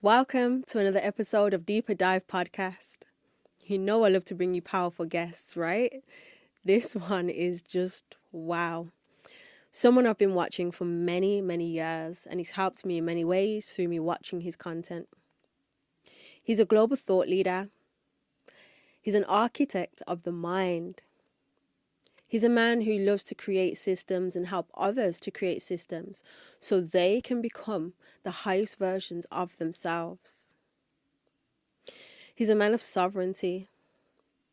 Welcome to another episode of Deeper Dive Podcast. You know I love to bring you powerful guests, right? This one is just wow. Someone I've been watching for many, many years, and he's helped me in many ways through me watching his content. He's a global thought leader. He's an architect of the mind. He's a man who loves to create systems and help others to create systems so they can become the highest versions of themselves. He's a man of sovereignty.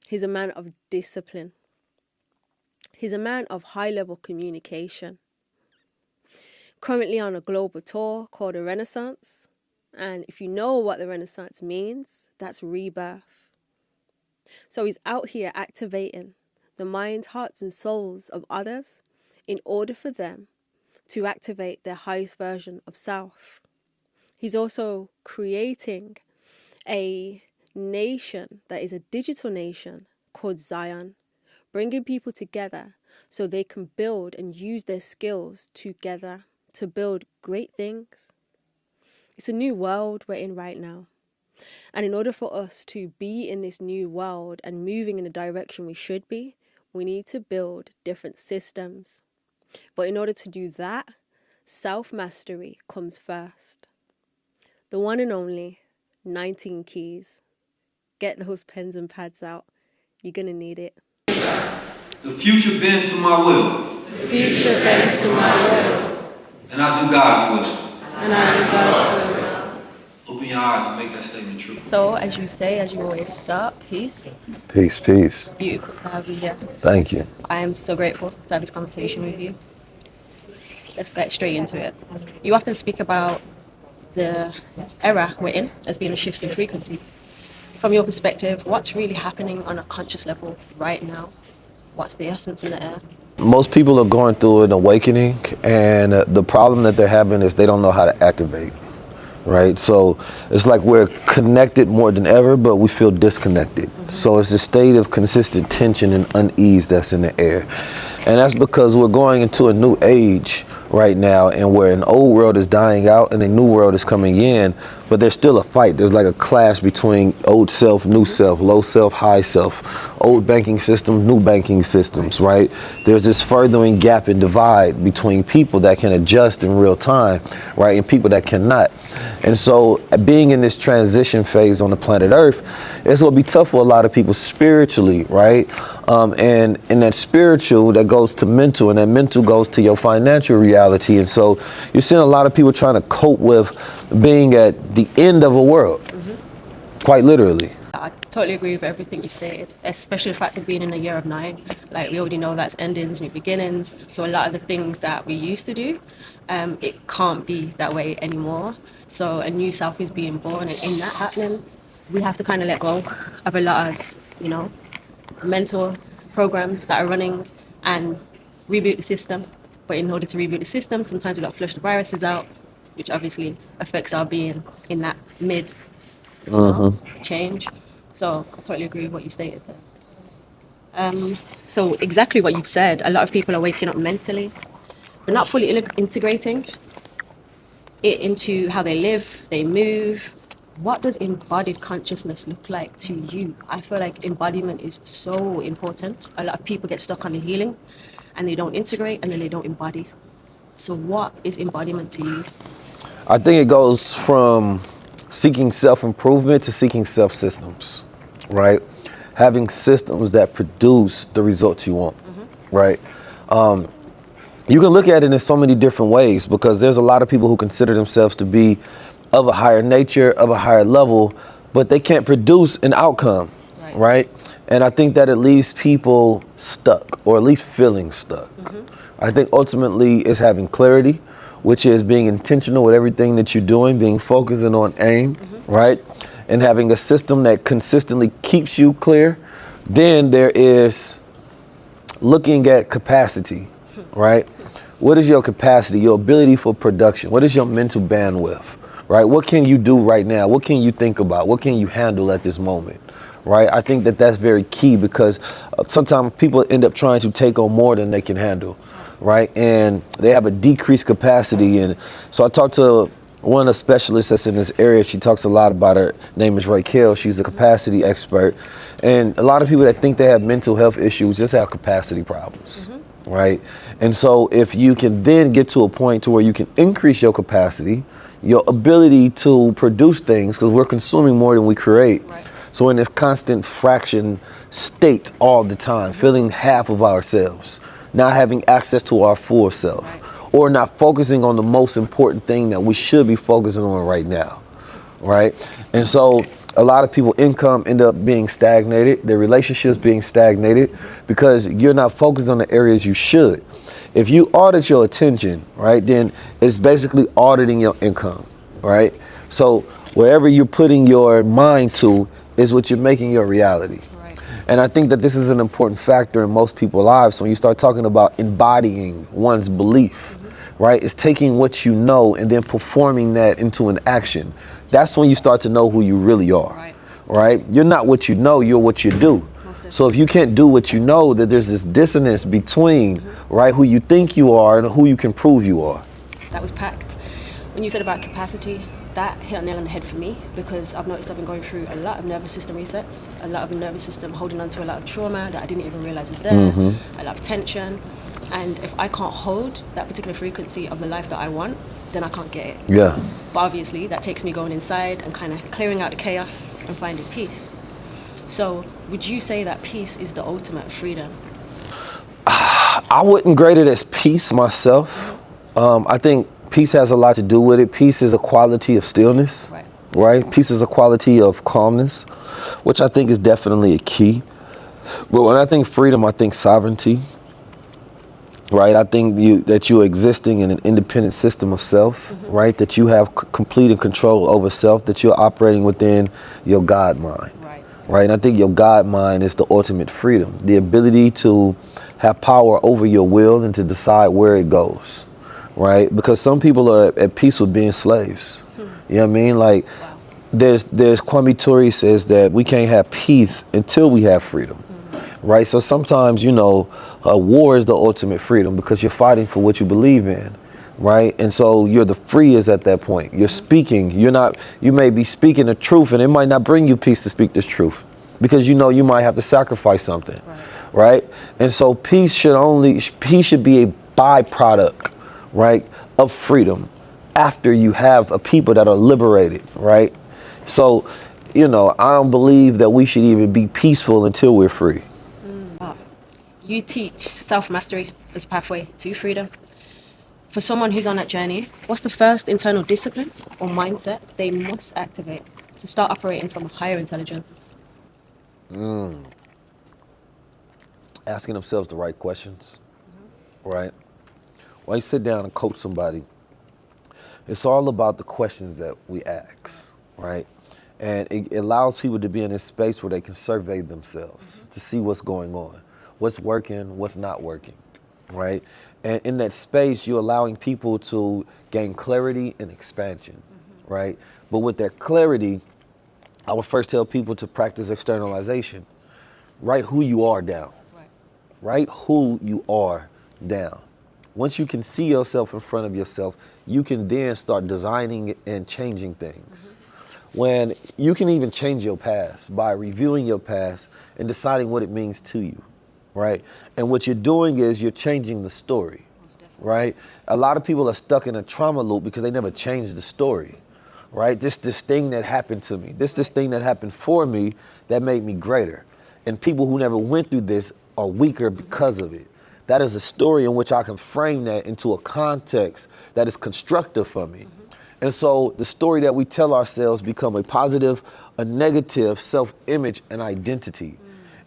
He's a man of discipline. He's a man of high-level communication. Currently on a global tour called the Renaissance. And if you know what the Renaissance means, that's rebirth. So he's out here activating the minds, hearts, and souls of others in order for them to activate their highest version of self. He's also creating a nation that is a digital nation called Zion, bringing people together so they can build and use their skills together to build great things. It's a new world we're in right now. And in order for us to be in this new world and moving in the direction we should be, we need to build different systems. But in order to do that, self-mastery comes first. The one and only 19 keys. Get those pens and pads out. You're going to need it. The future bends to my will. The future bends to my will. And I do God's will. And I do God's will. Open your eyes and make that statement true. So, as you say, as you always start, peace. Peace, peace. Beautiful to have you here. Thank you. I am so grateful to have this conversation with you. Let's get straight into it. You often speak about the era we're in as being a shift in frequency. From your perspective, what's really happening on a conscious level right now? What's the essence in the air? Most people are going through an awakening, and the problem that they're having is they don't know how to activate, right? So it's like we're connected more than ever, but we feel disconnected. So it's a state of consistent tension and unease that's in the air. And that's because we're going into a new age right now, and where an old world is dying out and a new world is coming in, but there's still a fight. There's like a clash between old self, new self, low self, high self, old banking system, new banking systems, right? There's this furthering gap and divide between people that can adjust in real time, right, and people that cannot. And so being in this transition phase on the planet Earth, it's going to be tough for a lot of people spiritually, right? And in that spiritual, that goes to mental, and that mental goes to your financial reality. And so you're seeing a lot of people trying to cope with being at the end of a world, quite literally. I totally agree with everything you said, especially the fact of being in a year of 9. Like, we already know that's endings, new beginnings. So a lot of the things that we used to do, it can't be that way anymore. So a new self is being born, and in that happening, we have to kind of let go of a lot of, mental programs that are running and reboot the system. But in order to reboot the system, sometimes we've got to flush the viruses out, which obviously affects our being in that mid change. So I totally agree with what you stated there. So exactly what you've said, a lot of people are waking up mentally, but not fully integrating it into how they live, they move. What does embodied consciousness look like to you? I feel like embodiment is so important. A lot of people get stuck on the healing and they don't integrate, and then they don't embody. So what is embodiment to you? I think it goes from seeking self-improvement to seeking self-systems, right? Having systems that produce the results you want, right? You can look at it in so many different ways, because there's a lot of people who consider themselves to be of a higher nature, of a higher level, but they can't produce an outcome, right? And I think that it leaves people stuck, or at least feeling stuck. I think ultimately it's having clarity, which is being intentional with everything that you're doing, being focusing on aim, right? And having a system that consistently keeps you clear. Then there is looking at capacity, right? What is your capacity, your ability for production? What is your mental bandwidth, right? What can you do right now? What can you think about? What can you handle at this moment, right? I think that that's very key, because sometimes people end up trying to take on more than they can handle, right? And they have a decreased capacity. And so I talked to one of the specialists that's in this area, she talks a lot about her name is Raquel. She's a capacity expert. And a lot of people that think they have mental health issues just have capacity problems, right? And so if you can then get to a point to where you can increase your capacity, your ability to produce things, because we're consuming more than we create. Right. So in this constant fraction state all the time, feeling half of ourselves, not having access to our full self. Right. Or not focusing on the most important thing that we should be focusing on right now, right? And so a lot of people income end up being stagnated, their relationships being stagnated because you're not focused on the areas you should. If you audit your attention, right, then it's basically auditing your income, right? So wherever you're putting your mind to is what you're making your reality. Right. And I think that this is an important factor in most people's lives. When you start talking about embodying one's belief, right? It's taking what you know and then performing that into an action. That's when you start to know who you really are, right? You're not what you know, you're what you do. So if you can't do what you know, that there's this dissonance between, right, who you think you are and who you can prove you are. That was packed. When you said about capacity, that hit a nail on the head for me, because I've noticed I've been going through a lot of nervous system resets, a lot of nervous system holding on to a lot of trauma that I didn't even realize was there, a lot of tension. And if I can't hold that particular frequency of the life that I want, then I can't get it. Yeah. But obviously that takes me going inside and kind of clearing out the chaos and finding peace. So would you say that peace is the ultimate freedom? I wouldn't grade it as peace myself. I think peace has a lot to do with it. Peace is a quality of stillness, right? Peace is a quality of calmness, which I think is definitely a key. But when I think freedom, I think sovereignty, right? I think that you're existing in an independent system of self, right? That you have complete control over self, that you're operating within your God mind, right? And I think your God mind is the ultimate freedom, the ability to have power over your will and to decide where it goes, right? Because some people are at peace with being slaves. You know what I mean? Like, there's Kwame Ture says that we can't have peace until we have freedom, right? So sometimes, you know, war is the ultimate freedom because you're fighting for what you believe in, right? And so you're the freest at that point. You're speaking. You may be speaking the truth, and it might not bring you peace to speak this truth because you know you might have to sacrifice something, right? And so peace should be a byproduct, right, of freedom after you have a people that are liberated, right? So, you know, I don't believe that we should even be peaceful until we're free. You teach self-mastery as a pathway to freedom. For someone who's on that journey, what's the first internal discipline or mindset they must activate to start operating from a higher intelligence? Asking themselves the right questions, right? When you sit down and coach somebody, it's all about the questions that we ask, right? And it allows people to be in a space where they can survey themselves to see what's going on, what's working, what's not working, right? And in that space, you're allowing people to gain clarity and expansion, right? But with that clarity, I would first tell people to practice externalization. Write who you are down. Write who you are down. Once you can see yourself in front of yourself, you can then start designing and changing things. When you can even change your past by reviewing your past and deciding what it means to you, right? And what you're doing is you're changing the story, right? A lot of people are stuck in a trauma loop because they never changed the story, right? This thing that happened to me, this thing that happened for me that made me greater. And people who never went through this are weaker because of it. That is a story in which I can frame that into a context that is constructive for me. And so the story that we tell ourselves become a positive, a negative self-image and identity.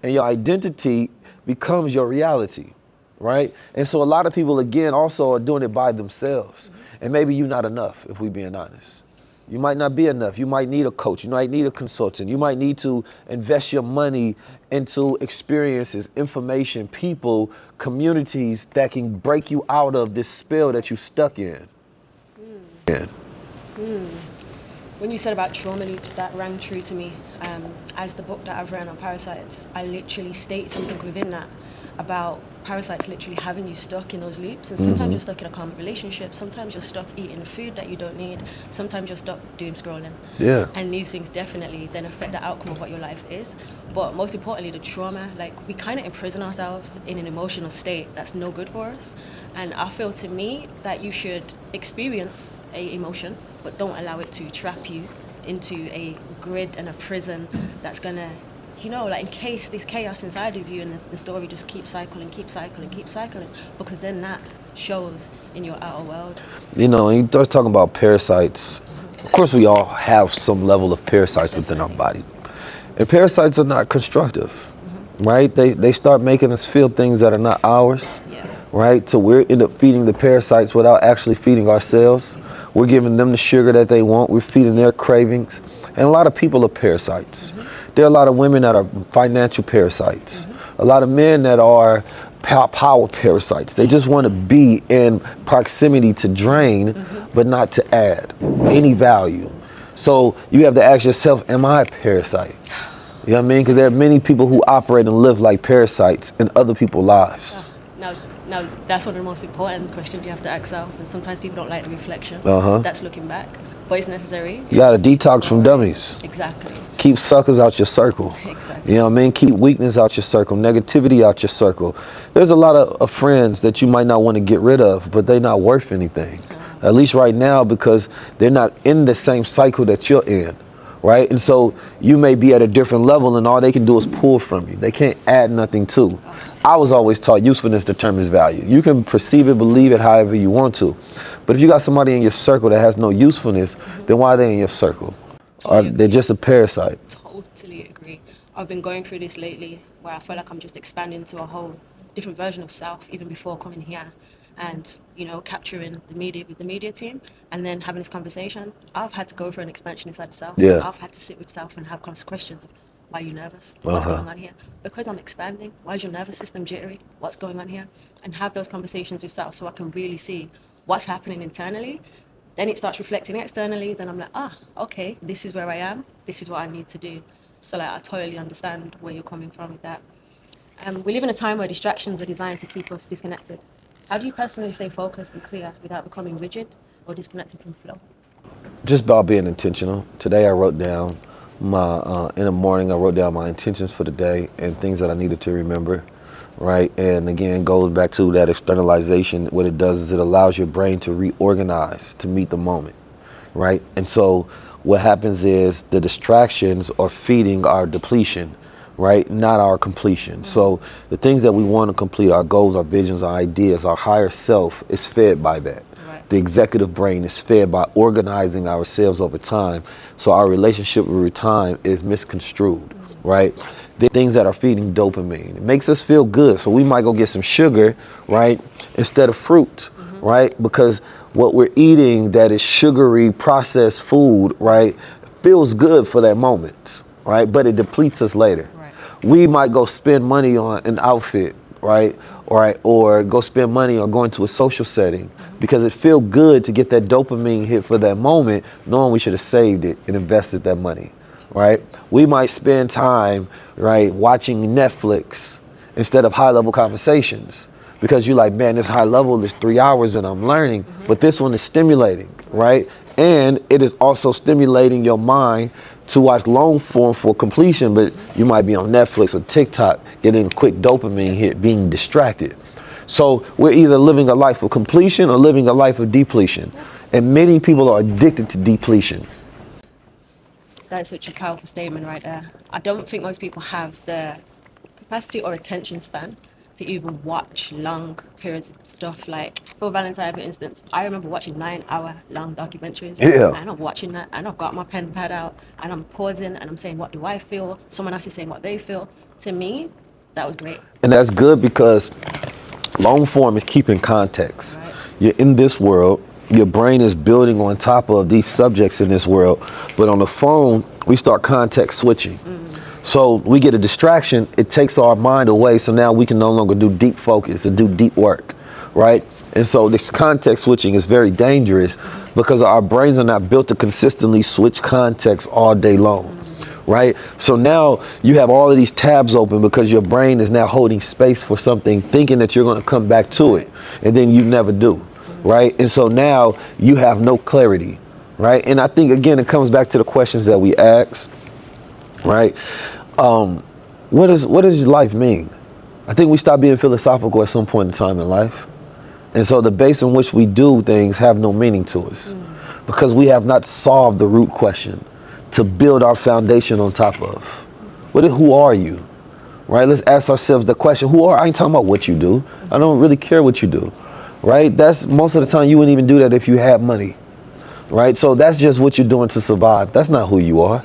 And your identity becomes your reality, right? And so a lot of people, again, also are doing it by themselves. And maybe you're not enough, if we're being honest. You might not be enough. You might need a coach. You might need a consultant. You might need to invest your money into experiences, information, people, communities that can break you out of this spell that you're stuck in. When you said about trauma loops, that rang true to me. As the book that I've written on parasites, I literally state something within that about parasites literally having you stuck in those loops, and sometimes you're stuck in a common relationship, sometimes you're stuck eating food that you don't need, sometimes you're stuck doom scrolling. Yeah. And these things definitely then affect the outcome of what your life is. But most importantly, the trauma, like we kind of imprison ourselves in an emotional state that's no good for us. And I feel, to me, that you should experience a emotion, but don't allow it to trap you into a grid and a prison that's gonna, you know, like encase this chaos inside of you, and the story just keeps cycling, because then that shows in your outer world. You know, you start talking about parasites. Of course, we all have some level of parasites within our body. And parasites are not constructive, right? They start making us feel things that are not ours, right? So we end up feeding the parasites without actually feeding ourselves. We're giving them the sugar that they want. We're feeding their cravings. And a lot of people are parasites. There are a lot of women that are financial parasites. A lot of men that are power parasites. They just want to be in proximity to drain, but not to add any value. So you have to ask yourself, am I a parasite? You know what I mean? Because there are many people who operate and live like parasites in other people's lives. Now, that's one of the most important questions you have to ask yourself, and sometimes people don't like the reflection. That's looking back, but it's necessary. You got to detox from dummies. Exactly. Keep suckers out your circle. Exactly. You know what I mean? Keep weakness out your circle, negativity out your circle. There's a lot of friends that you might not want to get rid of, but they're not worth anything. At least right now, because they're not in the same cycle that you're in, right? And so you may be at a different level, and all they can do is pull from you. They can't add nothing to. I was always taught usefulness determines value. You can perceive it, believe it however you want to. But if you got somebody in your circle that has no usefulness, then why are they in your circle? Or they're just a parasite. Totally agree. I've been going through this lately where I feel like I'm just expanding to a whole different version of self even before coming here. And, you know, capturing the media with the media team and then having this conversation, I've had to go for an expansion inside of self. Yeah. I've had to sit with self and have questions of, why are you nervous? What's going on here? Because I'm expanding. Why is your nervous system jittery? What's going on here? And have those conversations with self so I can really see what's happening internally. Then it starts reflecting externally. Then I'm like, okay, this is where I am. This is what I need to do. So like, I totally understand where you're coming from with that. We live in a time where distractions are designed to keep us disconnected. How do you personally stay focused and clear without becoming rigid or disconnected from flow? Just about being intentional. Today I wrote down in the morning I wrote down my intentions for the day and things that I needed to remember, right? And again, goes back to that externalization. What it does is it allows your brain to reorganize to meet the moment, right? And so what happens is the distractions are feeding our depletion, right? Not our completion. So the things that we want to complete, our goals, our visions, our ideas, our higher self is fed by that. The executive brain is fed by organizing ourselves over time. So our relationship with time is misconstrued, right? The things that are feeding dopamine. It makes us feel good. So we might go get some sugar, right? Instead of fruit, right? Because what we're eating that is sugary processed food, right, feels good for that moment, right? But it depletes us later. We might go spend money on an outfit, right? Or go spend money on going to a social setting because it feels good to get that dopamine hit for that moment, knowing we should have saved it and invested that money, right? We might spend time, right, watching Netflix instead of high-level conversations because you're like, man, this high level is 3 hours and I'm learning, but this one is stimulating, right? And it is also stimulating your mind to watch long form for completion, but you might be on Netflix or TikTok getting a quick dopamine hit, being distracted. So we're either living a life of completion or living a life of depletion. And many people are addicted to depletion. That's such a powerful statement right there. I don't think most people have the capacity or attention span to even watch long periods of stuff. Like for Valentine, for instance, I remember watching 9-hour long documentaries. Yeah. And I'm watching that and I've got my pen pad out and I'm pausing and I'm saying, what do I feel? Someone else is saying what they feel. To me, that was great. And that's good because long form is keeping context. Right. You're in this world, your brain is building on top of these subjects in this world, but on the phone, we start context switching. So we get a distraction, it takes our mind away, so now we can no longer do deep focus and do deep work, right? And so this context switching is very dangerous because our brains are not built to consistently switch context all day long, right? So now you have all of these tabs open because your brain is now holding space for something, thinking that you're going to come back to it, and then you never do, right? And so now you have no clarity, right? And I think, again, it comes back to the questions that we ask, right? What does your life mean? I think we stop being philosophical at some point in time in life. And so the base in which we do things have no meaning to us because we have not solved the root question to build our foundation on top of. Who are you? Right? Let's ask ourselves the question, who are, I ain't talking about what you do. I don't really care what you do. Right? That's most of the time you wouldn't even do that if you had money. Right? So that's just what you're doing to survive. That's not who you are.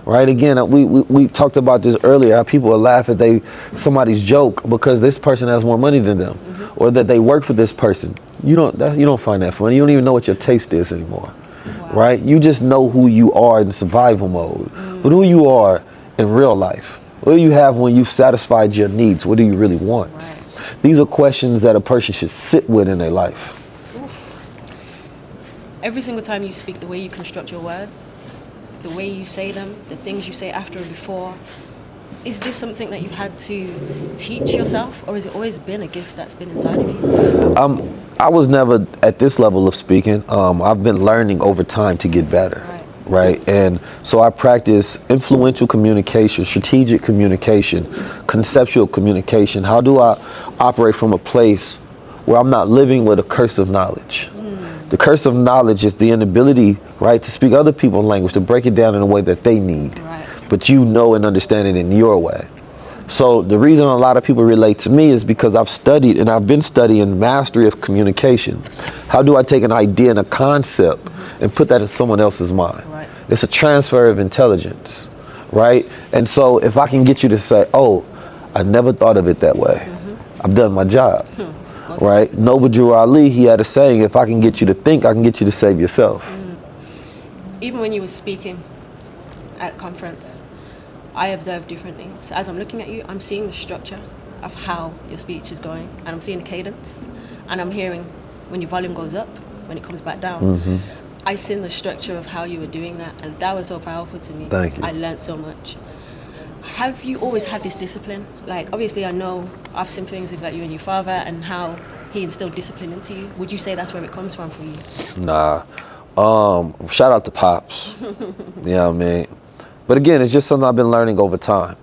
Right? Again, we talked about this earlier, how people will laugh at somebody's joke because this person has more money than them, or that they work for this person. You don't find that funny. You don't even know what your taste is anymore. Wow. Right? You just know who you are in survival mode. But who you are in real life. What do you have when you've satisfied your needs? What do you really want? Right. These are questions that a person should sit with in their life. Oof. Every single time you speak, the way you construct your words, the way you say them, the things you say after and before, is this something that you've had to teach yourself, or has it always been a gift that's been inside of you? I was never at this level of speaking. I've been learning over time to get better. Right? And so I practice influential communication, strategic communication, conceptual communication. How do I operate from a place where I'm not living with a curse of knowledge? The curse of knowledge is the inability, right, to speak other people's language, to break it down in a way that they need. Right. But you know and understand it in your way. So the reason a lot of people relate to me is because I've studied and I've been studying mastery of communication. How do I take an idea and a concept and put that in someone else's mind? Right. It's a transfer of intelligence, right? And so if I can get you to say, oh, I never thought of it that way, I've done my job. Right? Noble Drew Ali, he had a saying, if I can get you to think, I can get you to save yourself. Even when you were speaking at conference, I observed differently. So as I'm looking at you, I'm seeing the structure of how your speech is going, and I'm seeing the cadence, and I'm hearing when your volume goes up, when it comes back down. I seen the structure of how you were doing that, and that was so powerful to me. Thank you. I learned so much. Have you always had this discipline? Like, obviously I know I've seen things with like you and your father and how he instilled discipline into you. Would you say that's where it comes from for you? Nah. Shout out to Pops. You know what I mean? But again, it's just something I've been learning over time.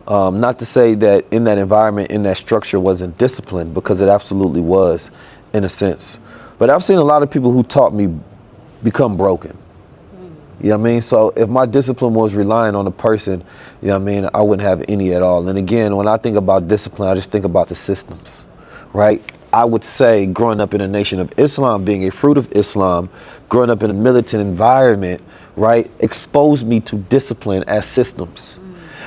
Not to say that in that environment, in that structure wasn't discipline, because it absolutely was in a sense. But I've seen a lot of people who taught me become broken. You know what I mean? So if my discipline was relying on a person, you know what I mean, I wouldn't have any at all. And again, when I think about discipline, I just think about the systems, right? I would say growing up in a nation of Islam, being a fruit of Islam, growing up in a militant environment, right, exposed me to discipline as systems.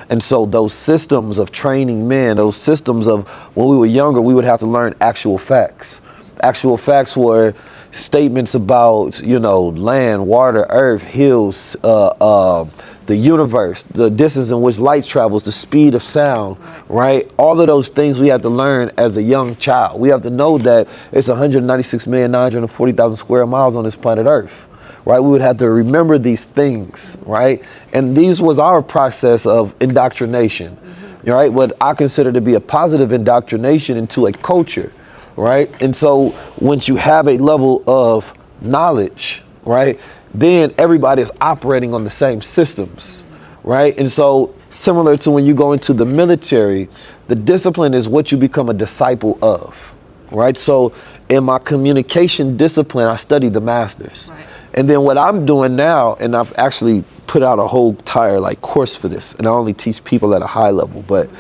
And so those systems of training men, those systems of when we were younger, we would have to learn actual facts. Actual facts were statements about, you know, land, water, earth, hills, the universe, the distance in which light travels, the speed of sound, right? All of those things we have to learn as a young child. We have to know that it's 196,940,000 square miles on this planet Earth, right? We would have to remember these things, right? And these was our process of indoctrination, right? What I consider to be a positive indoctrination into a culture. Right? And so once you have a level of knowledge, right, then everybody is operating on the same systems, right? And so similar to when you go into the military, the discipline is what you become a disciple of, right? So in my communication discipline, I study the masters. Right. And then what I'm doing now, and I've actually put out a whole entire like course for this, and I only teach people at a high level, but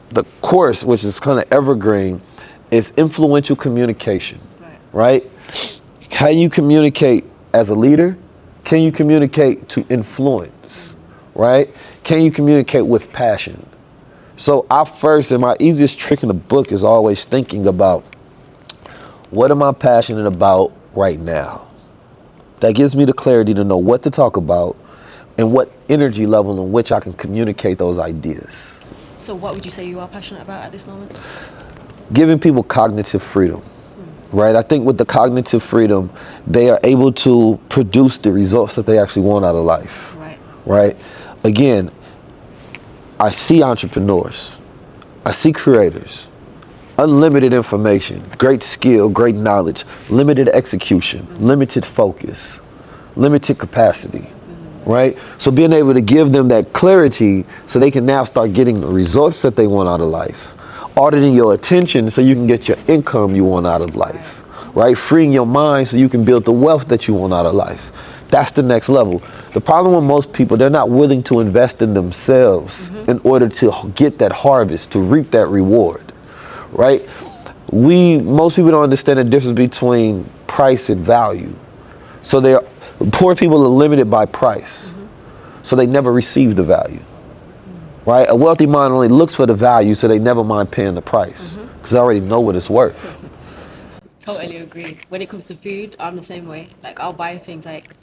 the course, which is kind of evergreen, is influential communication, right? Can you communicate as a leader? Can you communicate to influence, right? Can you communicate with passion? So I first, and my easiest trick in the book is always thinking about, what am I passionate about right now? That gives me the clarity to know what to talk about and what energy level in which I can communicate those ideas. So what would you say you are passionate about at this moment? Giving people cognitive freedom, right? I think with the cognitive freedom, they are able to produce the results that they actually want out of life, right? Again, I see entrepreneurs, I see creators, unlimited information, great skill, great knowledge, limited execution, limited focus, limited capacity, right? So being able to give them that clarity so they can now start getting the results that they want out of life. Auditing your attention so you can get your income you want out of life, right? Freeing your mind so you can build the wealth that you want out of life. That's the next level. The problem with most people, they're not willing to invest in themselves in order to get that harvest, to reap that reward, right? Most people don't understand the difference between price and value. So poor people are limited by price. So they never receive the value, right? A wealthy mind only looks for the value, so they never mind paying the price because they already know what it's worth. Totally agree. When it comes to food, I'm the same way. Like I'll buy things like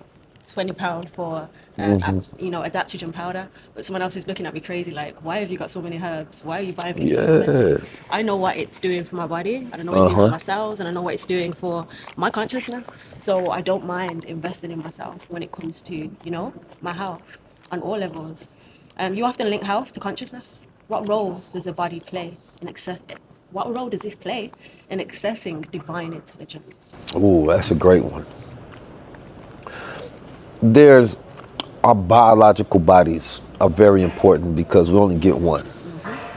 £20 for adaptogen powder, but someone else is looking at me crazy like, why have you got so many herbs? Why are you buying things so Yeah. expensive? I know what it's doing for my body, and I know what it's doing for my cells, and I know what it's doing for my consciousness. So I don't mind investing in myself when it comes to, my health on all levels. You often link health to consciousness. What role does the body play in access? What role does this play in accessing divine intelligence? Ooh, that's a great one. There's our biological bodies are very important because we only get one,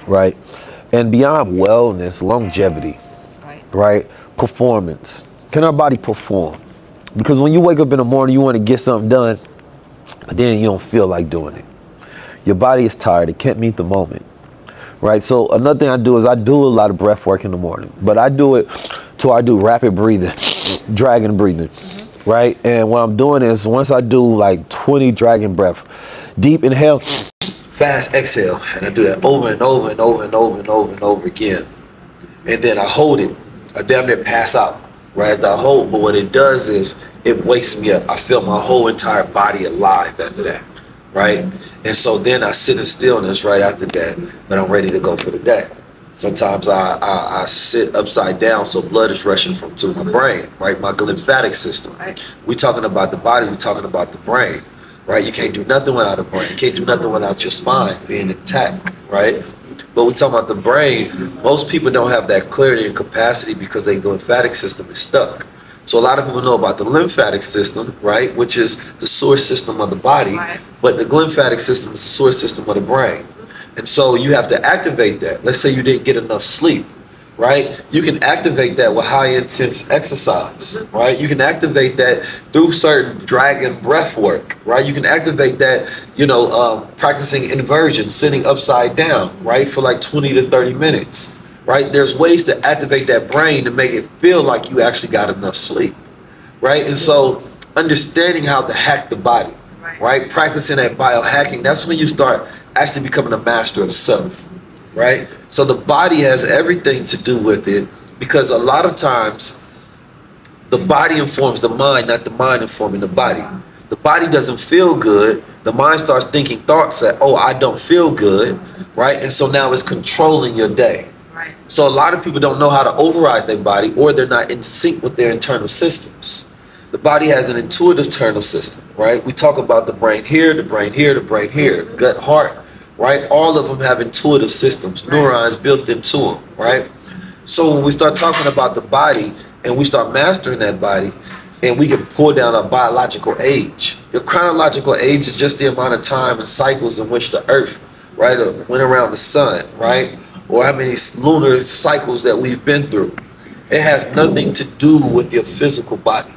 right? And beyond wellness, longevity, right? Performance. Can our body perform? Because when you wake up in the morning, you want to get something done, but then you don't feel like doing it. Your body is tired. It can't meet the moment, right? So another thing I do is I do a lot of breath work in the morning, but I do it till I do rapid breathing, dragon breathing. Right? And what I'm doing is once I do like 20 dragon breath, deep inhale, fast exhale. And I do that over and over and over and over and over and over again. And then I hold it. I damn near pass out, right? I hold, but what it does is it wakes me up. I feel my whole entire body alive after that, right? And so then I sit in stillness right after that, but I'm ready to go for the day. Sometimes I sit upside down so blood is rushing to my brain, right? My lymphatic system. We talking about the body, we talking about the brain, right? You can't do nothing without the brain. You can't do nothing without your spine being intact, right? But we talking about the brain. Most people don't have that clarity and capacity because their lymphatic system is stuck. So a lot of people know about the lymphatic system, right? Which is the source system of the body, but the lymphatic system is the source system of the brain. And so you have to activate that. Let's say you didn't get enough sleep, right? You can activate that with high intense exercise, right? You can activate that through certain dragon breath work, right? You can activate that, practicing inversion, sitting upside down, right? For like 20 to 30 minutes, right? There's ways to activate that brain to make it feel like you actually got enough sleep, right? And so understanding how to hack the body, right? Practicing that biohacking, that's when you start actually becoming a master of self, right? So the body has everything to do with it because a lot of times the body informs the mind, not the mind informing the body. The body doesn't feel good. The mind starts thinking thoughts that, oh, I don't feel good, right? And so now it's controlling your day. So a lot of people don't know how to override their body, or they're not in sync with their internal systems. The body has an intuitive internal system, right? We talk about the brain here, the brain here, the brain here, gut, heart, right? All of them have intuitive systems, neurons built into them, right? So when we start talking about the body and we start mastering that body, and we can pull down our biological age. Your chronological age is just the amount of time and cycles in which the earth, right, went around the sun, right? Or how many lunar cycles that we've been through. It has nothing to do with your physical body.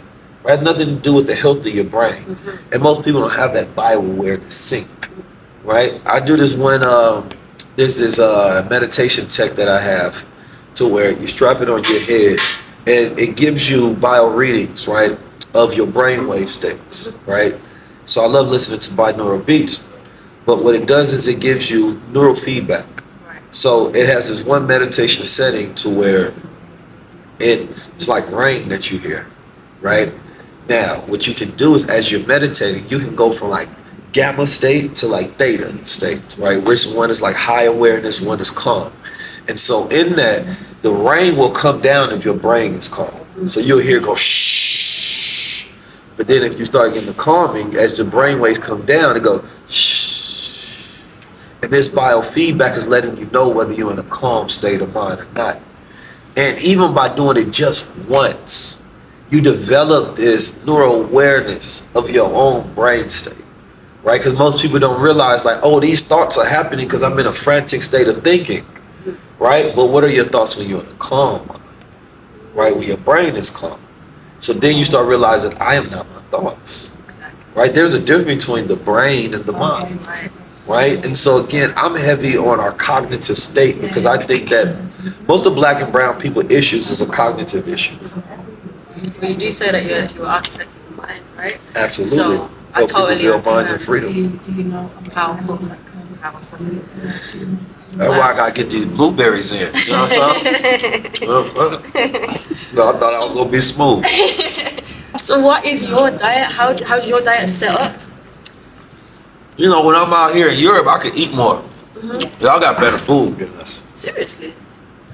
It has nothing to do with the health of your brain. And most people don't have that bio-awareness sync, right? I do this when there's this meditation tech that I have to where you strap it on your head and it gives you bio readings, right, of your brainwave states, right? So I love listening to binaural beats, but what it does is it gives you neural feedback. So it has this one meditation setting to where it's like rain that you hear, right? Now, what you can do is as you're meditating, you can go from like gamma state to like theta state, right? Which one is like high awareness, one is calm. And so in that, the rain will come down if your brain is calm. So you'll hear it go shh. But then if you start getting the calming, as the brain waves come down, it goes shh. And this biofeedback is letting you know whether you're in a calm state of mind or not. And even by doing it just once, you develop this neural awareness of your own brain state, right? Because most people don't realize, like, oh, these thoughts are happening because I'm in a frantic state of thinking, right? But what are your thoughts when you're in a calm mind, right? When your brain is calm. So then you start realizing, I am not my thoughts, right? There's a difference between the brain and the mind, right? And so again, I'm heavy on our cognitive state because I think that most of Black and brown people issues is a cognitive issue. So you do say that you're architect of the mind, right? Absolutely. So I Help totally people build minds and understand. freedom. Do you know Powerful. That's why I gotta get these blueberries in. You know what I'm saying? No, I thought I was gonna be smooth. So what is your diet? How's your diet set up? You know, when I'm out here in Europe, I can eat more. Y'all got better food than us. Seriously.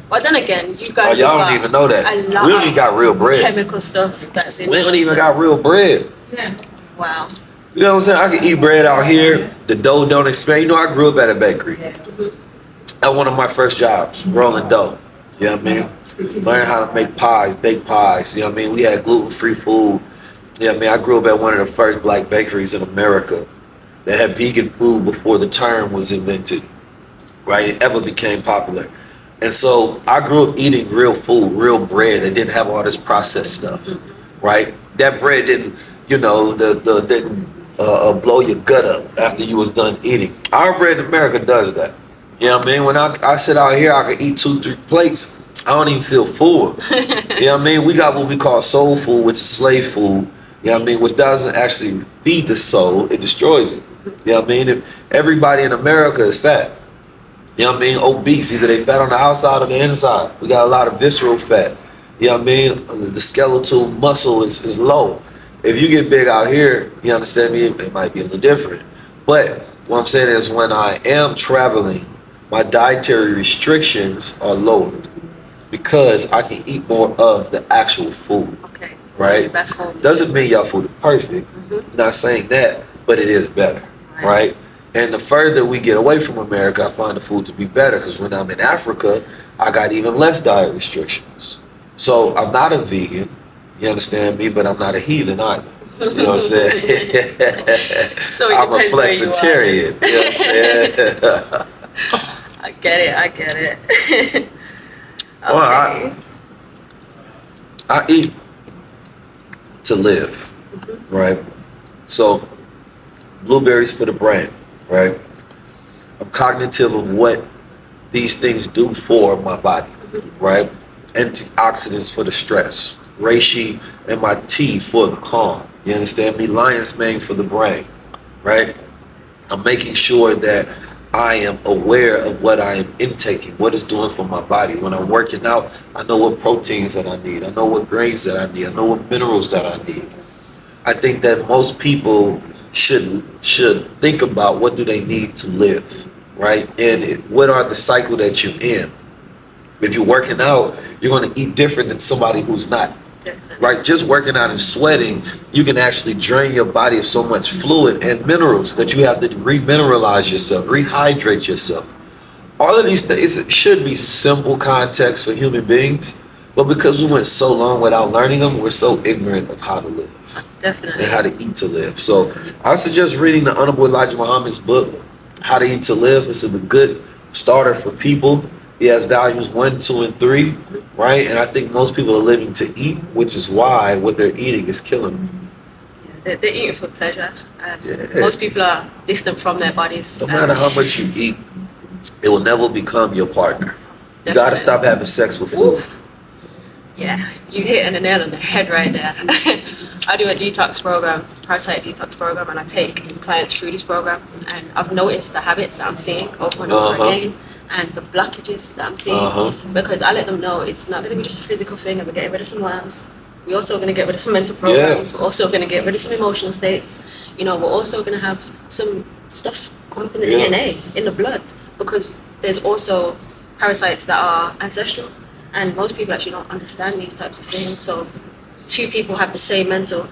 Well, then again, you Oh, guys y'all have don't even know that. a We lot don't even got real of bread. chemical stuff that's in. We don't even got real bread. Wow. You know what I'm saying? I can eat bread out here. The dough don't expand. You know, I grew up at a bakery. At one of my first jobs, rolling dough. You know what I mean? Learning how to make pies, bake pies. You know what I mean? We had gluten-free food. You know what I mean? I grew up at one of the first Black bakeries in America that had vegan food before the term was invented, right? It ever became popular. And so I grew up eating real food, real bread that didn't have all this processed stuff, right? That bread didn't, you know, didn't blow your gut up after you was done eating. Our bread in America does that. You know what I mean? When I sit out here, I can eat 2-3 plates. I don't even feel full. You know what I mean? We got what we call soul food, which is slave food. You know what I mean? Which doesn't actually feed the soul, it destroys it. You know what I mean? If everybody in America is fat. You know what I mean? Obese, either they fat on the outside or the inside. We got a lot of visceral fat. You know what I mean? The skeletal muscle is low. If you get big out here, you understand me, it might be a little different. But what I'm saying is when I am traveling, my dietary restrictions are lowered because I can eat more of the actual food. Okay. Right? That's home. Doesn't mean y'all food is perfect. Not saying that, but it is better. Right? And the further we get away from America, I find the food to be better because when I'm in Africa, I got even less diet restrictions. So I'm not a vegan, you understand me, but I'm not a heathen either. You know what I'm saying? So it I'm a depends where you are. flexitarian. You know what I'm saying? I get it. Okay. Well, I eat to live, right? So blueberries for the brain, right? I'm cognitive of what these things do for my body, right? Antioxidants for the stress, reishi and my tea for the calm. You understand me? Lion's mane for the brain, right? I'm making sure that I am aware of what I am intaking, what it's doing for my body. When I'm working out, I know what proteins that I need. I know what grains that I need. I know what minerals that I need. I think that most people should think about what do they need to live, right? And what are the cycle that you're in. If you're working out, you're going to eat different than somebody who's not. Right, just working out and sweating, you can actually drain your body of so much fluid and minerals that you have to remineralize yourself, rehydrate yourself. All of these things should be simple context for human beings, but because we went so long without learning them, we're so ignorant of how to live. Definitely. And how to eat to live. So I suggest reading the Honorable Elijah Muhammad's book, How to Eat to Live. It's a good starter for people. He has volumes 1, 2, and 3, right? And I think most people are living to eat, which is why what they're eating is killing them. Yeah, they're eating for pleasure. Most people are distant from their bodies. No matter how much you eat, it will never become your partner. You got to stop having sex with food. Yeah, you hit the nail on the head right there. I do a detox program, parasite detox program, and I take clients through this program. And I've noticed the habits that I'm seeing over and over again. And the blockages that I'm seeing, because I let them know it's not going to be just a physical thing, and we're getting rid of some worms. We're also going to get rid of some mental programs. We're also going to get rid of some emotional states. You know, we're also going to have some stuff come up in the DNA, in the blood, because there's also parasites that are ancestral, and most people actually don't understand these types of things. So 2 people have the same mental,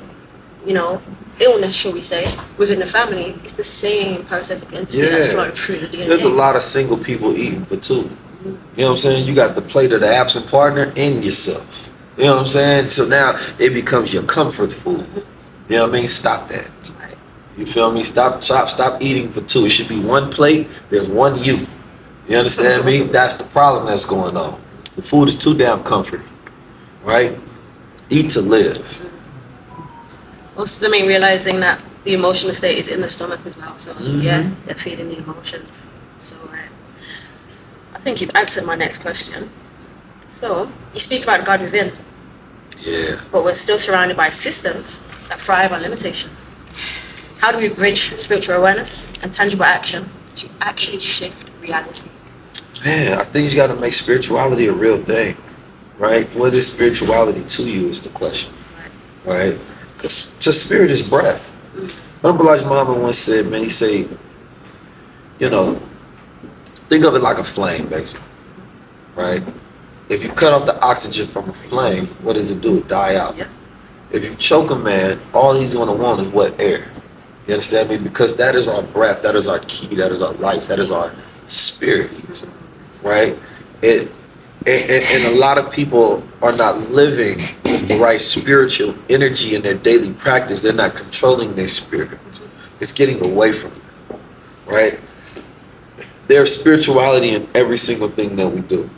you know, illness, shall we say, within the family, it's the same parasitic entity that's flowing through the DNA. There's a lot of single people eating for two. You know what I'm saying? You got the plate of the absent partner and yourself. You know what I'm saying? So now it becomes your comfort food. You know what I mean? Stop that. Right. You feel me? Stop eating for two. It should be one plate. There's one you. You understand me? That's the problem that's going on. The food is too damn comforting, right? Eat to live. Also, I mean, realizing that the emotional state is in the stomach as well. So yeah, they're feeding the emotions. So I think you've answered my next question. So you speak about God within. Yeah. But we're still surrounded by systems that thrive on limitation. How do we bridge spiritual awareness and tangible action to actually shift reality? Man, I think you got to make spirituality a real thing, right? What is spirituality to you is the question, right? Because spirit is breath. Elijah's mama once said, man, he said, you know, think of it like a flame, basically, right? If you cut off the oxygen from a flame, what does it do? It die out. Yep. If you choke a man, all he's going to want is wet air. You understand me? Because that is our breath, that is our key, that is our life, that is our spirit, right? And a lot of people are not living with the right spiritual energy in their daily practice. They're not controlling their spirit. It's getting away from them, right? There's spirituality in every single thing that we do.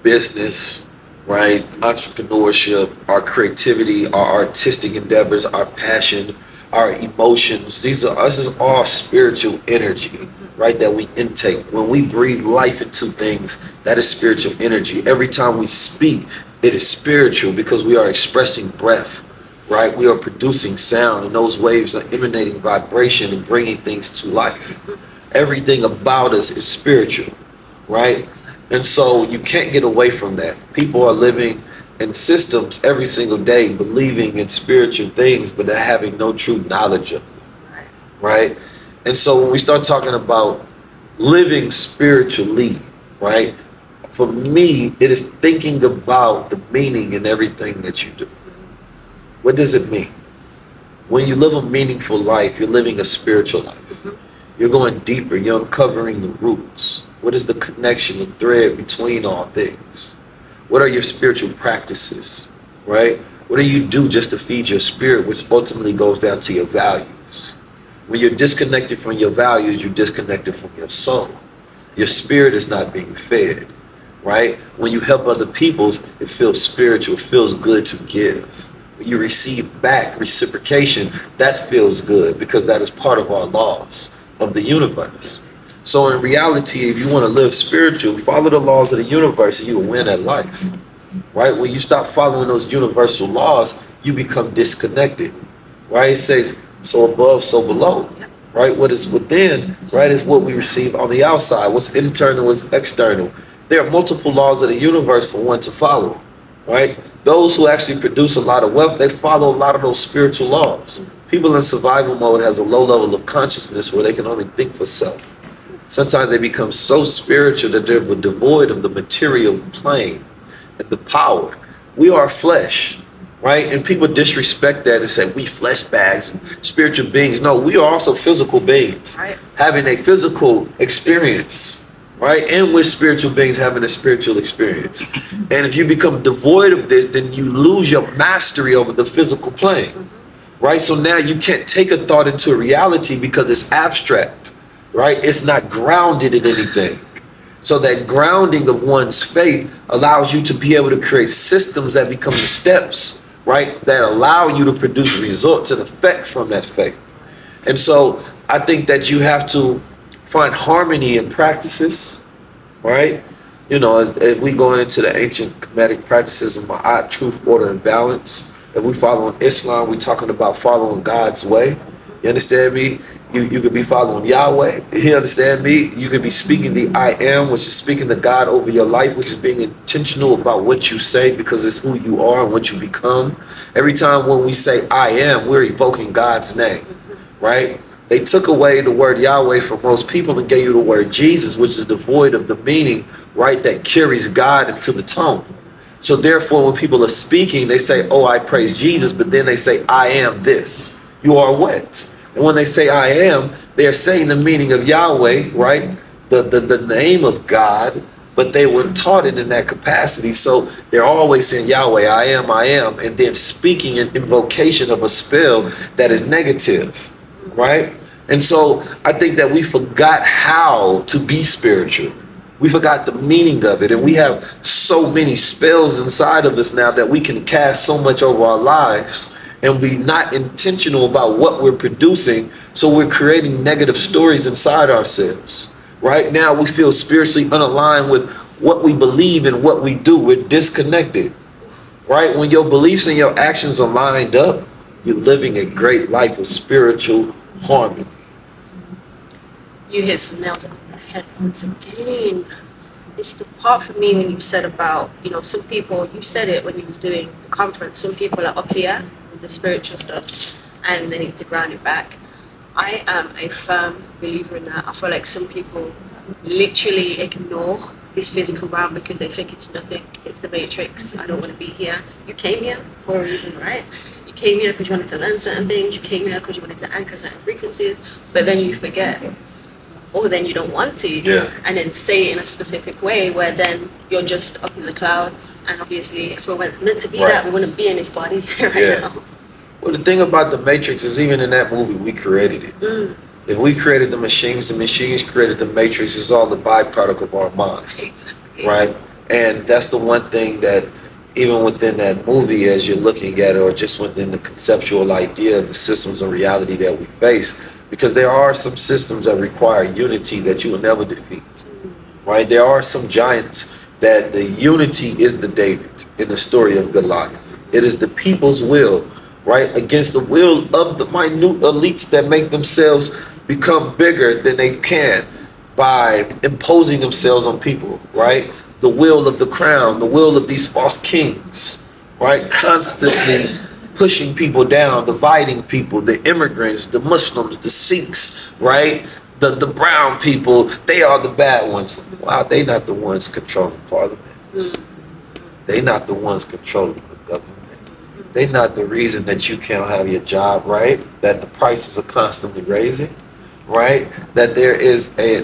Business, right? Entrepreneurship, our creativity, our artistic endeavors, our passion, our emotions. This is all spiritual energy, right? That we intake. When we breathe life into things, that is spiritual energy. Every time we speak, it is spiritual because we are expressing breath, right? We are producing sound, and those waves are emanating vibration and bringing things to life. Everything about us is spiritual, right? And so you can't get away from that. People are living in systems every single day, believing in spiritual things, but they're having no true knowledge of them, right? And so when we start talking about living spiritually, right? For me, it is thinking about the meaning in everything that you do. What does it mean? When you live a meaningful life, you're living a spiritual life. You're going deeper, you're uncovering the roots. What is the connection, the thread between all things? What are your spiritual practices, right? What do you do just to feed your spirit, which ultimately goes down to your values? When you're disconnected from your values, you're disconnected from your soul. Your spirit is not being fed, right? When you help other people, it feels spiritual, it feels good to give. When you receive back reciprocation, that feels good because that is part of our laws of the universe. So in reality, if you want to live spiritual, follow the laws of the universe and you will win at life, right? When you stop following those universal laws, you become disconnected, right? It says, so above, so below, right? What is within, right, is what we receive on the outside. What's internal is external. There are multiple laws of the universe for one to follow, right? Those who actually produce a lot of wealth, they follow a lot of those spiritual laws. People in survival mode has a low level of consciousness where they can only think for self. Sometimes they become so spiritual that they're devoid of the material plane and the power. We are flesh, right? And people disrespect that and say we flesh bags and spiritual beings. No, we are also physical beings, right? Having a physical experience, right? And we're spiritual beings having a spiritual experience. And if you become devoid of this, then you lose your mastery over the physical plane, right? So now you can't take a thought into a reality because it's abstract. Right? It's not grounded in anything. So that grounding of one's faith allows you to be able to create systems that become the steps, right? That allow you to produce results and effect from that faith. And so I think that you have to find harmony in practices, right? You know, as we go into the ancient Kemetic practices of Ma'at, truth, order, and balance. If we follow in Islam, we're talking about following God's way. You understand me? You could be following Yahweh. You understand me? You could be speaking the I am, which is speaking to God over your life, which is being intentional about what you say because it's who you are and what you become. Every time when we say I am, we're evoking God's name, right? They took away the word Yahweh from most people and gave you the word Jesus, which is devoid of the meaning, right, that carries God into the tone. So therefore, when people are speaking, they say, oh, I praise Jesus, but then they say, I am this. You are what? And when they say I am, they are saying the meaning of Yahweh, right? The name of God, but they weren't taught it in that capacity. So they're always saying Yahweh, I am, and then speaking in invocation of a spell that is negative, right? And so I think that we forgot how to be spiritual. We forgot the meaning of it. And we have so many spells inside of us now that we can cast so much over our lives, and we're not intentional about what we're producing. So we're creating negative stories inside ourselves. Right now, we feel spiritually unaligned with what we believe and what we do. We're disconnected. Right? When your beliefs and your actions are lined up, you're living a great life of spiritual harmony. You hit some nails on the head once again. It's the part for me when you said about, some people, you said it when you was doing the conference, some people are up here with the spiritual stuff and they need to ground it back. I am a firm believer in that. I feel like some people literally ignore this physical realm because they think it's nothing. It's the matrix. I don't want to be here. You came here for a reason, right? You came here because you wanted to learn certain things. You came here because you wanted to anchor certain frequencies, but then you forget. Or then you don't want to, and then say it in a specific way where then you're just up in the clouds. And obviously, if we're meant to be that, we wouldn't be in this body now. Well, the thing about the Matrix is, even in that movie, we created it. If we created the machines created the Matrix. It's all the byproduct of our mind. Exactly. Right? And that's the one thing that, even within that movie, as you're looking at it, or just within the conceptual idea of the systems of reality that we face, because there are some systems that require unity that you will never defeat, right? There are some giants that the unity is the David in the story of Goliath. It is the people's will, right, against the will of the minute elites that make themselves become bigger than they can by imposing themselves on people, right? The will of the crown, the will of these false kings, right? Constantly pushing people down, dividing people, the immigrants, the Muslims, the Sikhs, right? The brown people, they are the bad ones. Wow, they not the ones controlling parliament. They not the ones controlling the government. They not the reason that you can't have your job, right? That the prices are constantly raising, right? That there is a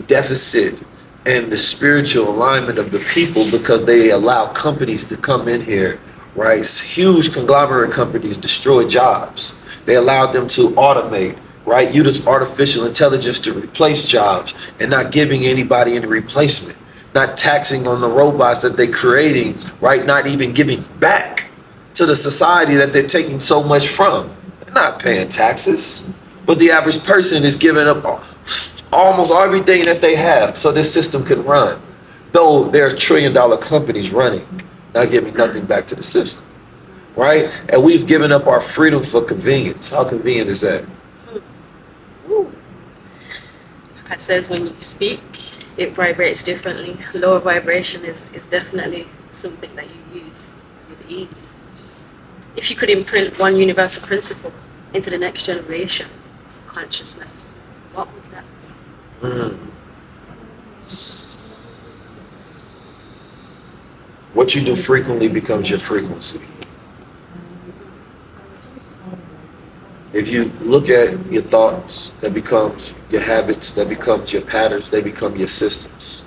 deficit in the spiritual alignment of the people because they allow companies to come in here, right? Huge conglomerate companies destroy jobs. They allowed them to automate, right? Use artificial intelligence to replace jobs and not giving anybody any replacement, not taxing on the robots that they're creating, right? Not even giving back to the society that they're taking so much from. They're not paying taxes, but the average person is giving up almost everything that they have so this system can run, though there are trillion-dollar companies running, not giving nothing back to the system, right? And we've given up our freedom for convenience. How convenient is that? Like I says, when you speak, it vibrates differently. Lower vibration is definitely something that you use with ease. If you could imprint one universal principle into the next generation's consciousness, what would that be? What you do frequently becomes your frequency. If you look at your thoughts, that becomes your habits, that becomes your patterns, they become your systems.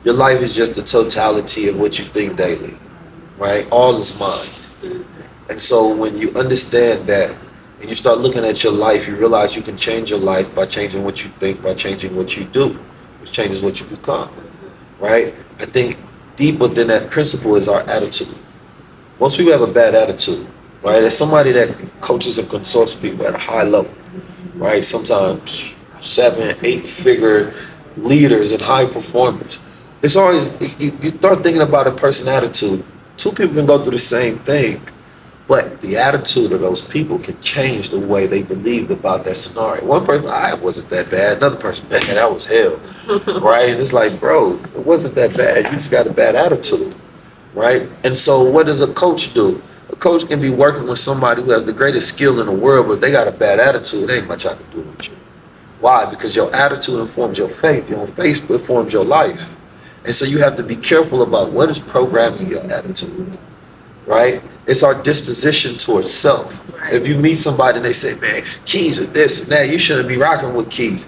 Your life is just the totality of what you think daily, right? All is mind. And so when you understand that and you start looking at your life, you realize you can change your life by changing what you think, by changing what you do, which changes what you become, right? I think deep within that principle is our attitude. Most people have a bad attitude, right? As somebody that coaches and consults people at a high level, right? Sometimes 7, 8-figure leaders and high performers. It's always, you start thinking about a person's attitude. Two people can go through the same thing, but the attitude of those people can change the way they believed about that scenario. One person, it wasn't that bad. Another person, man, that was hell, right? And it's like, bro, it wasn't that bad. You just got a bad attitude, right? And so what does a coach do? A coach can be working with somebody who has the greatest skill in the world, but they got a bad attitude. There ain't much I can do with you. Why? Because your attitude informs your faith. Your faith informs your life. And so you have to be careful about what is programming your attitude, right? It's our disposition towards self. If you meet somebody and they say, man, Keys is this and that, you shouldn't be rocking with Keys.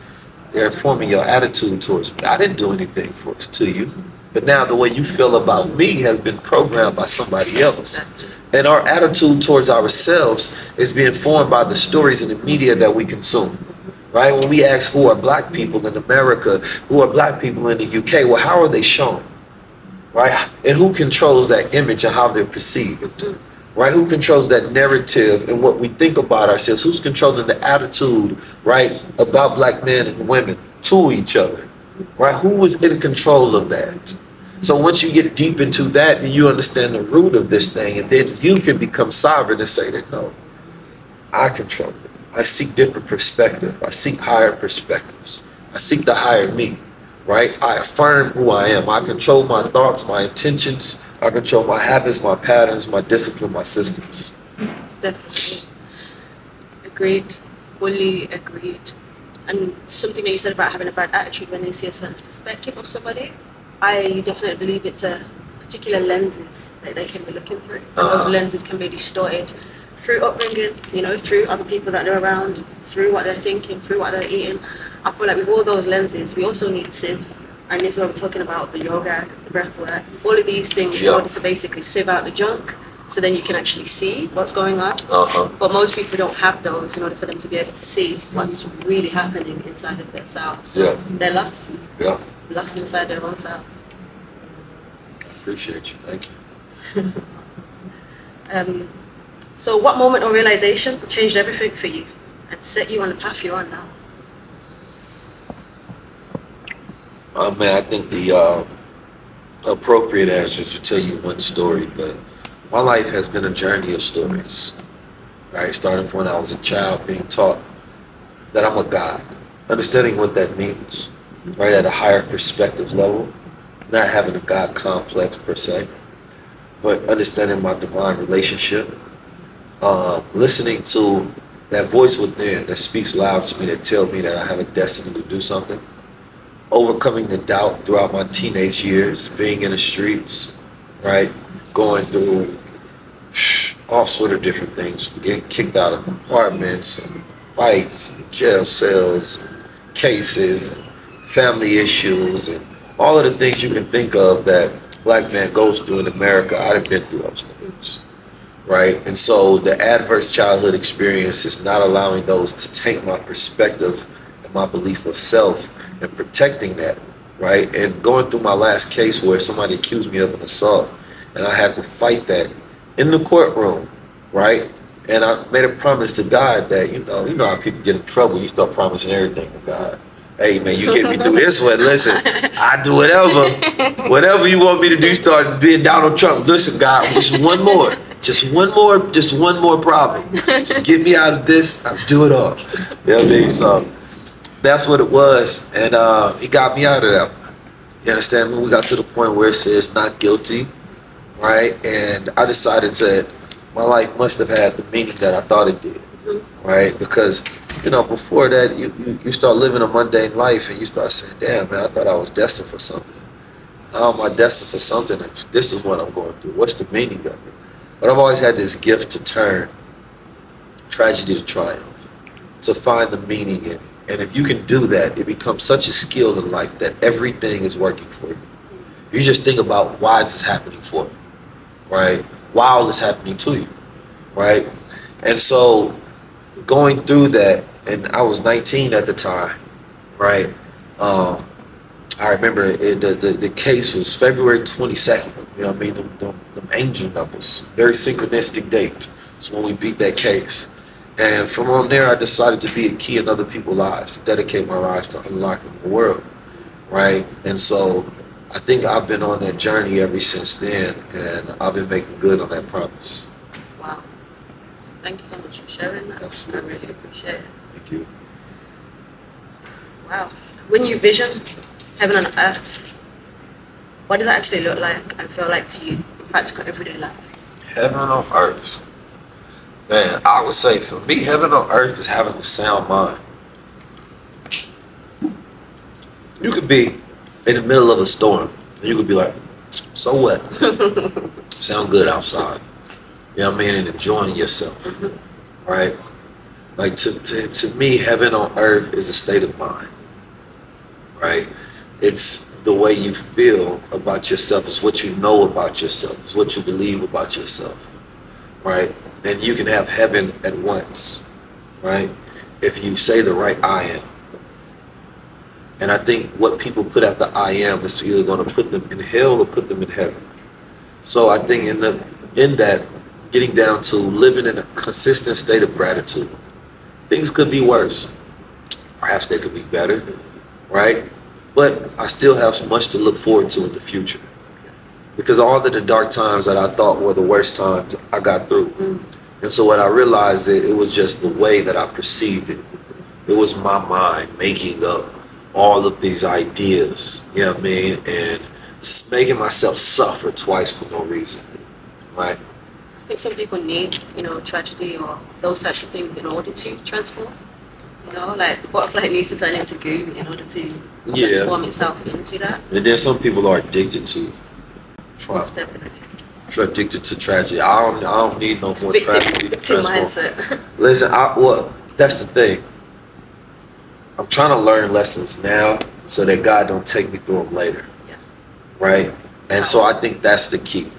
They're informing your attitude towards me. I didn't do anything to you. But now the way you feel about me has been programmed by somebody else. And our attitude towards ourselves is being formed by the stories in the media that we consume. Right? When we ask who are black people in America, who are black people in the UK, well, how are they shown? Right? And who controls that image and how they're perceived? Right? Who controls that narrative and what we think about ourselves? Who's controlling the attitude, right, about black men and women to each other? Right? Who is in control of that? So once you get deep into that, then you understand the root of this thing, and then you can become sovereign and say that, no, I control it. I seek different perspective. I seek higher perspectives. I seek the higher me, right? I affirm who I am. I control my thoughts, my intentions. I control my habits, my patterns, my discipline, my systems. It's definitely agreed, fully agreed. And something that you said about having a bad attitude when you see a certain perspective of somebody, I definitely believe it's a particular lenses that they can be looking through. And those lenses can be distorted through upbringing, you know, through other people that they're around, through what they're thinking, through what they're eating. I feel like with all those lenses, we also need sieves. And this is what we're talking about, the yoga, the breath work, all of these things in order to basically sieve out the junk, so then you can actually see what's going on. But most people don't have those in order for them to be able to see what's really happening inside of themselves. So they're lost. Lost inside their own self. Appreciate you. Thank you. So what moment or realization changed everything for you and set you on the path you're on now? Man, I think the appropriate answer is to tell you one story, but my life has been a journey of stories. Right, starting from when I was a child, being taught that I'm a God, understanding what that means, right, at a higher perspective level, not having a God complex per se, but understanding my divine relationship, listening to that voice within that speaks loud to me, that tells me that I have a destiny to do something, overcoming the doubt throughout my teenage years, being in the streets, right, going through all sort of different things, getting kicked out of apartments, and fights, and jail cells, and cases, and family issues, and all of the things you can think of that black man goes through in America. I've been through those things, right? And so the adverse childhood experience is not allowing those to taint my perspective and my belief of self, and protecting that, right? And going through my last case where somebody accused me of an assault, and I had to fight that in the courtroom, right? And I made a promise to God that, you know how people get in trouble, you start promising everything to God. Hey man, you get me through this one, listen, I do whatever you want me to do. Start being Donald Trump. Listen, God, just one more problem. Just get me out of this, I'll do it all. You know what I mean? So that's what it was, and he got me out of that. You understand? When we got to the point where it says not guilty, right? And I decided that my life must have had the meaning that I thought it did, right? Because, you know, before that, you start living a mundane life and you start saying, damn, man, I thought I was destined for something. How am I destined for something if this is what I'm going through? What's the meaning of it? But I've always had this gift to turn tragedy to triumph, to find the meaning in it. And if you can do that, it becomes such a skill in life that everything is working for you. You just think about, why is this happening for me, right? Why all this happening to you, right? And so going through that, and I was 19 at the time, right? I remember the case was February 22nd, you know what I mean? Them angel numbers, very synchronistic date. It's when we beat that case. And from on there, I decided to be a key in other people's lives, to dedicate my lives to unlocking the world, right? And so I think I've been on that journey ever since then, and I've been making good on that promise. Wow. Thank you so much for sharing that. Absolutely. I really appreciate it. Thank you. Wow. When you vision heaven on earth, what does that actually look like and feel like to you in practical everyday life? Heaven on earth. Man, I would say for me, heaven on earth is having a sound mind. You could be in the middle of a storm and you could be like, so what? Sound good outside. You know what I mean? And enjoying yourself. right? Like to me, heaven on earth is a state of mind, right? It's the way you feel about yourself. It's what you know about yourself. It's what you believe about yourself, right? And you can have heaven at once, right? If you say the right I am. And I think what people put at the I am is either going to put them in hell or put them in heaven. So I think in that, getting down to living in a consistent state of gratitude. Things could be worse. Perhaps they could be better, right? But I still have so much to look forward to in the future. Because all of the dark times that I thought were the worst times, I got through. And so what I realized, it was just the way that I perceived it. It was my mind making up all of these ideas, you know what I mean? And making myself suffer twice for no reason, right? I think some people need, tragedy or those types of things in order to transform. Like the butterfly needs to turn into goo in order to transform itself into that. And then some people are addicted to trauma. Most definitely. Addicted to tragedy. I don't need no more tragedy to Victim transform. mindset. Listen, that's the thing. I'm trying to learn lessons now so that God don't take me through them later. Yeah. Right? And so I think that's the key.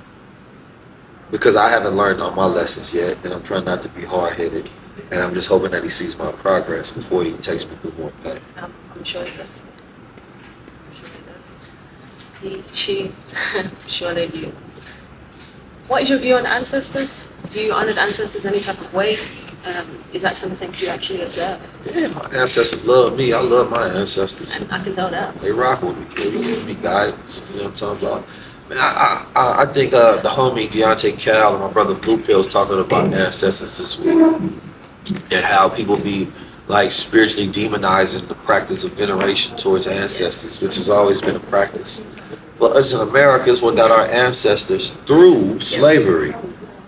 Because I haven't learned all my lessons yet, and I'm trying not to be hard-headed. And I'm just hoping that he sees my progress before he takes me through more pain. I'm sure he does. She, surely you. What is your view on ancestors? Do you honor the ancestors any type of way? Is that something you actually observe? Yeah, my ancestors love me. I love my ancestors. And I can tell that. They rock with me. They give me guidance. You know what I'm talking about? Man, I think the homie Deontay Cal and my brother Blue Pill was talking about ancestors this week and how people be like spiritually demonizing the practice of veneration towards ancestors, which has always been a practice. For us in America, is what got our ancestors through slavery.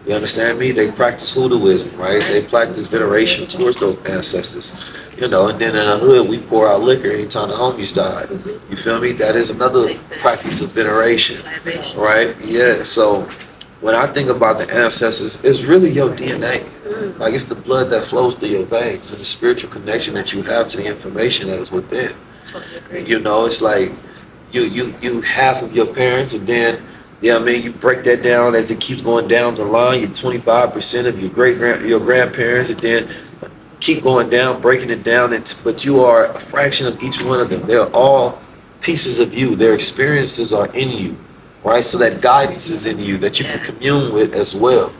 You understand me? They practice hoodooism, right? They practice veneration towards those ancestors, and then in the hood, we pour out liquor anytime the homies died. You feel me? That is another practice of veneration, right? Yeah, so when I think about the ancestors, it's really your DNA. Like, it's the blood that flows through your veins and the spiritual connection that you have to the information that is within. It's like you half of your parents, and then you break that down as it keeps going down the line. You're 25% of your grandparents, and then keep going down, breaking it down. But you are a fraction of each one of them. They're all pieces of you. Their experiences are in you, right? So that guidance is in you that you can commune with as well.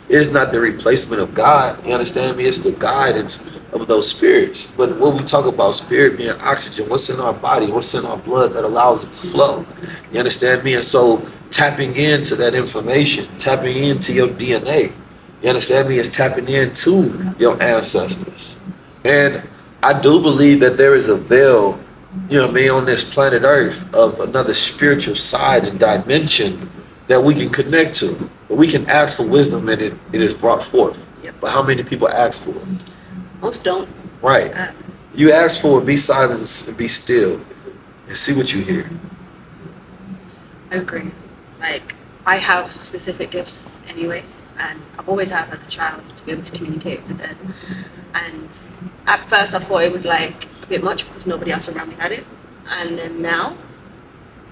It's not the replacement of God. You understand me? It's the guidance of those spirits. But when we talk about spirit being oxygen, what's in our body, what's in our blood that allows it to flow? You understand me? And so tapping into that information, tapping into your DNA, you understand me, is tapping into your ancestors. And I do believe that there is a veil, on this planet Earth of another spiritual side and dimension that we can connect to. But we can ask for wisdom and it is brought forth. Yep. But how many people ask for it? Most don't. Right. You ask for it, be silent and be still and see what you hear. I agree. Like, I have specific gifts anyway, and I've always had as a child to be able to communicate with them. And at first I thought it was like a bit much because nobody else around me had it. And then now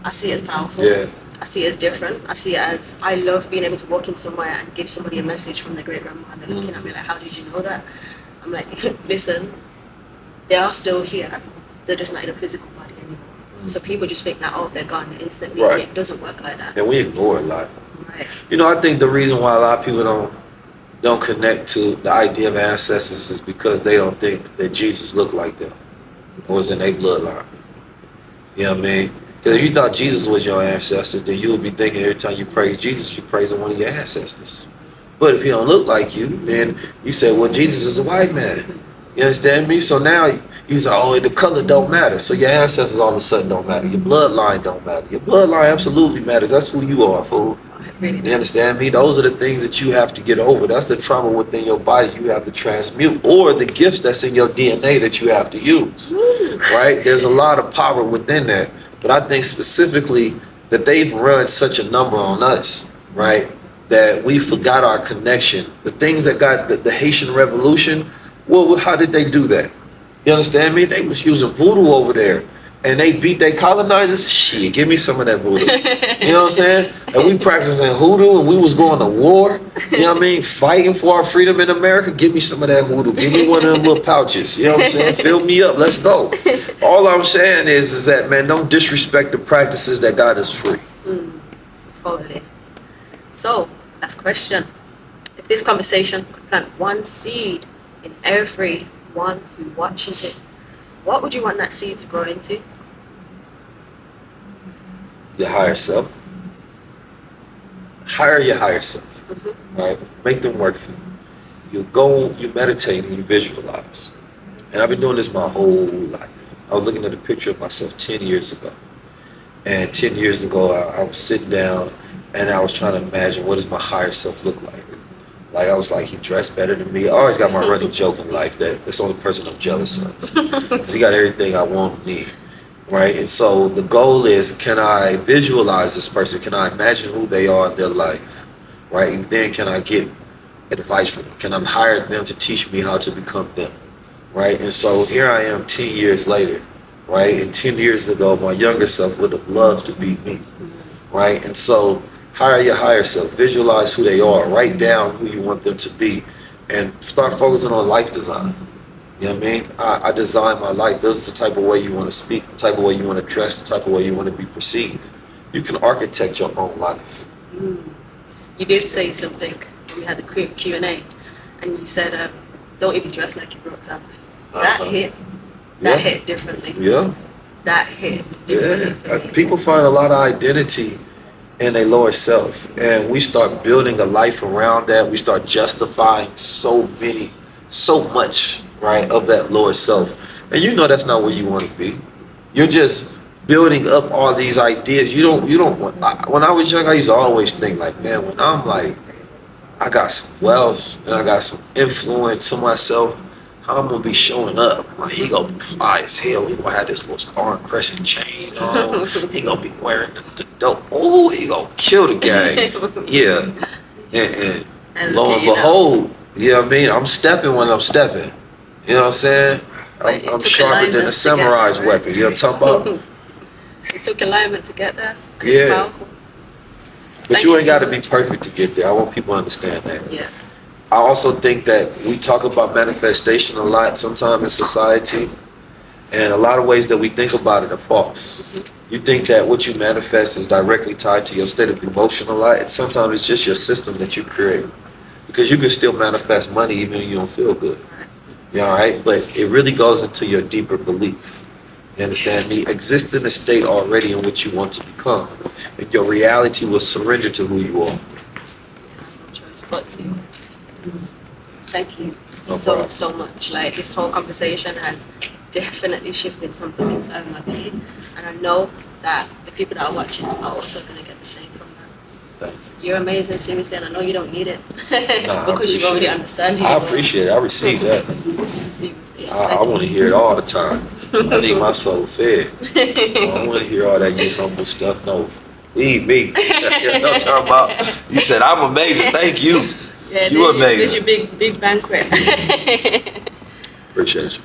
I see it as powerful. Yeah. I see it as different. I see it as, I love being able to walk in somewhere and give somebody a message from their great grandma, and they're looking at me like, how did you know that? I'm like, listen, they are still here. They're just not in a physical body anymore. So people just think that, they're gone instantly. Right. It doesn't work like that. And we ignore a lot. Right. I think the reason why a lot of people don't connect to the idea of ancestors is because they don't think that Jesus looked like them or was in their bloodline. You know what I mean? Because if you thought Jesus was your ancestor, then you would be thinking every time you praise Jesus, you're praising one of your ancestors. But if he don't look like you, then you say, well, Jesus is a white man. You understand me? So now you say, the color don't matter. So your ancestors all of a sudden don't matter. Your bloodline don't matter. Your bloodline absolutely matters. That's who you are, fool. You understand me? Those are the things that you have to get over. That's the trauma within your body you have to transmute, or the gifts that's in your DNA that you have to use, right? There's a lot of power within that. But I think specifically that they've run such a number on us, right, that we forgot our connection. The things that got the Haitian Revolution, well, how did they do that? You understand me? They was using voodoo over there. And they beat their colonizers. Shit, give me some of that voodoo. You know what I'm saying? And we practicing hoodoo and we was going to war. You know what I mean? Fighting for our freedom in America. Give me some of that hoodoo. Give me one of them little pouches. You know what I'm saying? Fill me up. Let's go. All I'm saying is that, man, don't disrespect the practices that got us free. Totally. So, last question. If this conversation could plant one seed in everyone who watches it, what would you want that seed to grow into? Your higher self. Hire your higher self. Right? Make them work for you. You go, you meditate, and you visualize. And I've been doing this my whole life. I was looking at a picture of myself 10 years ago. And 10 years ago, I was sitting down and I was trying to imagine what does my higher self look like. Like, I was like, he dressed better than me. I always got my running joke in life that that's the only person I'm jealous of. Because he got everything I want and need. Right? And so the goal is, can I visualize this person? Can I imagine who they are in their life? Right? And then can I get advice from them? Can I hire them to teach me how to become them? Right? And so here I am 10 years later. Right? And 10 years ago, my younger self would have loved to be me. Right? And so hire your higher self, visualize who they are, write down who you want them to be, and start focusing on life design. You know what I mean? I design my life. That's the type of way you want to speak, the type of way you want to dress, the type of way you want to be perceived. You can architect your own life. You did say something when we had the Q&A, and you said, don't even dress like you broke down. That hit. That hit differently. Yeah. That hit differently. Yeah. People find a lot of identity in their lower self, and we start building a life around that. We start justifying so much, right, of that lower self, and you know that's not where you want to be. You're just building up all these ideas. You don't want. When I was young, I used to always think like, man, when I'm like, I got some wealth and I got some influence on myself, how I'm gonna be showing up. Like, he gonna be fly as hell. He gonna have this little star and crescent chain on. He gonna be wearing the dope. Oh, he gonna kill the gang. Yeah. And lo and behold, you know what I mean? I'm stepping when I'm stepping. You know what I'm saying? I'm sharper than a samurai's weapon. You know what I'm talking about? It took alignment to get there. Yeah. But you ain't got to be perfect to get there. I want people to understand that. Yeah. I also think that we talk about manifestation a lot sometimes in society, and a lot of ways that we think about it are false. You think that what you manifest is directly tied to your state of emotional life, and sometimes it's just your system that you create. Because you can still manifest money even if you don't feel good. You all right? But it really goes into your deeper belief. You understand me? Exist in a state already in which you want to become. And your reality will surrender to who you are. There's no choice but to. Thank you No problem. so much. Like, this whole conversation has definitely shifted something inside my being, and I know that the people that are watching are also going to get the same from that. Thank you. You're amazing, seriously, and I know you don't need it Nah, because you already understand it. I appreciate it. I receive that. Seriously, I want to hear it all the time. I need my soul fed. I don't want to hear all that you humble stuff. No, leave me. You know what I'm talking about? You said I'm amazing. Thank you. Yeah, You this amazing. your big banquet. Appreciate you.